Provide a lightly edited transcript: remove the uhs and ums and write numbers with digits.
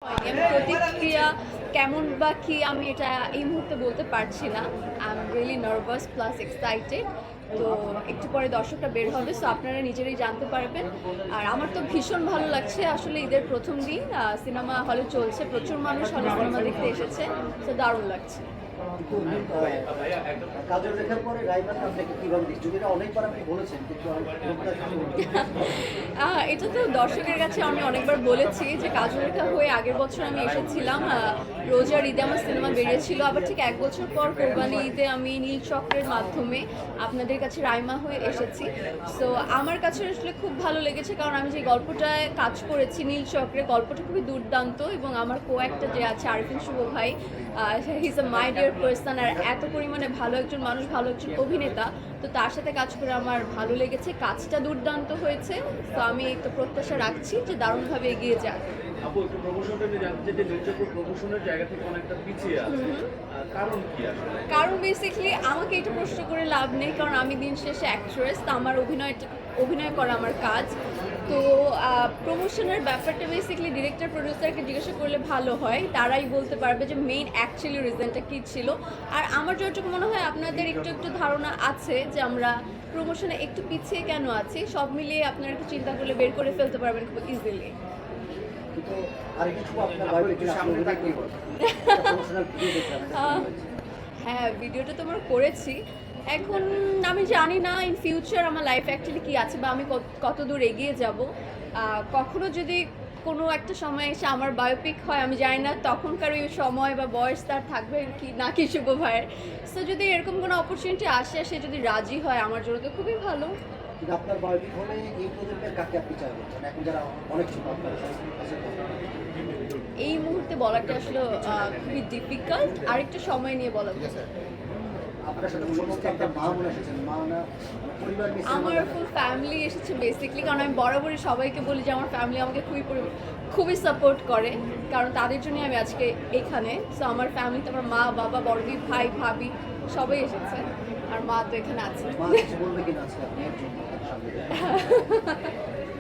আমি প্রতিক্রিয়া কেমন বা কি আমি এটা এই মুহূর্তে বলতে পারছি না। I am really nervous plus excited. তো একটু পরে দর্শকটা বের হবে, সো আপনারা নিজেরাই জানতে পারবেন। আর আমার তো ভীষণ ভালো লাগছে, আসলে ঈদের প্রথম দিন সিনেমা হলে চলছে, প্রচুর মানুষ হলে সিনেমা দেখতে এসেছে, তো দারুণ লাগছে। কাজল রেখার পরে রাইমাকে আপনাকে কিভাবে দেখছি, যেটা অনেকবার আপনি বলেছেন কিন্তু এটা তো দর্শকের কাছে আমি অনেকবার বলেছি যে কাজল রেখা হয়ে আগের বছর আমি এসেছিলাম, রোজার ঈদে আমার সিনেমা বেরিয়েছিল, আবার ঠিক এক বছর পর কোরবানি ঈদে আমি নীল চক্রের মাধ্যমে আপনাদের কাছে রাইমা হয়ে এসেছি। সো আমার কাছে আসলে খুব ভালো লেগেছে, কারণ আমি যে গল্পটায় কাজ করেছি নীল চক্রের, গল্পটা খুবই দুর্দান্ত এবং আমার কো-অ্যাক্টর যে আছে আরিফিন শুভ ভাই, he is a my dear person, আর এত পরিমাণে ভালো একজন মানুষ, ভালো একজন অভিনেতা, তো তার সাথে কাজ করে আমার ভালো লেগেছে, কাজটা দুর্দান্ত হয়েছে। তো আমি তো প্রত্যাশা রাখছি যে দারুণভাবে এগিয়ে যাক। আপু একটু প্রমোশনটা নিয়ে জানতে চাই যে নির্যাতন প্রমোশনের জায়গা থেকে অনেকটা পিছিয়ে আছে, কারণ কি আসলে? কারণ বেসিক্যালি আমাকে এটা প্রশ্ন করে লাভ নেই, কারণ আমি দিন শেষে অ্যাক্ট্রেস, তো আমার অভিনয় করা আমার কাজ। তো প্রমোশনের ব্যাপারটা বেসিক্যালি ডিরেক্টর প্রডিউসারকে জিজ্ঞাসা করলে ভালো হয়, তারাই বলতে পারবে যে মেইন অ্যাকচুয়ালি রিজনটা কী ছিল। আর আমার যতটুকু মনে হয় আপনাদের একটু একটু ধারণা আছে যে আমরা প্রমোশনে একটু পিছিয়ে কেন আছি, সব মিলিয়ে আপনারা একটু চিন্তা করলে বের করে ফেলতে পারবেন খুব ইজিলি। কিন্তু আরেকটু আপনার বায়োপিক সামনে থাকবে প্রমোশনাল ভিডিও দেখলাম। হ্যাঁ, ভিডিওটা তো আমরা করেছি। এখন আমি জানি না ইন ফিউচার আমার লাইফ অ্যাকচুয়ালি কী আছে বা আমি কত দূর এগিয়ে যাব। কখনো যদি কোনো একটা সময় এসে আমার বায়োপিক হয়, আমি জানি না তখনকার ওই সময় বা বয়স তার থাকবে কি না কি শুভ ভাইয়ের। সো যদি এরকম কোনো অপরচুনিটি আসে, সে যদি রাজি হয় আমার জন্য তো খুবই ভালো। কিন্তু আপনার বায়োপিক হলে এই প্রজন্মের কাকে আপনি চাইবেন, মানে এখন যারা অনেক ছোট আপনার কাছে? এই মুহূর্তে বলাটা আসলে খুবই ডিফিকাল্ট, আরেকটু সময় নিয়ে বলা যায়। আপনার সাথে সমস্ত আপনার মা মনে এসেছেন, মা না পরিবার নিয়ে আমার ফুল ফ্যামিলি এসেছে বেসিক্যালি, কারণ আমি বরাবরই সবাইকে বলি যে আমার ফ্যামিলি আমাকে খুবই সাপোর্ট করে, কারণ তাদের জন্যই আমি আজকে এখানে। সো আমার ফ্যামিলিতে আমার মা, বাবা, বড় ভাই, ভাবি সবাই এসেছে, আর মা তো এখানে আছে। মা কিছু বলবে কিনা আজকে আপনি একজন সামনে?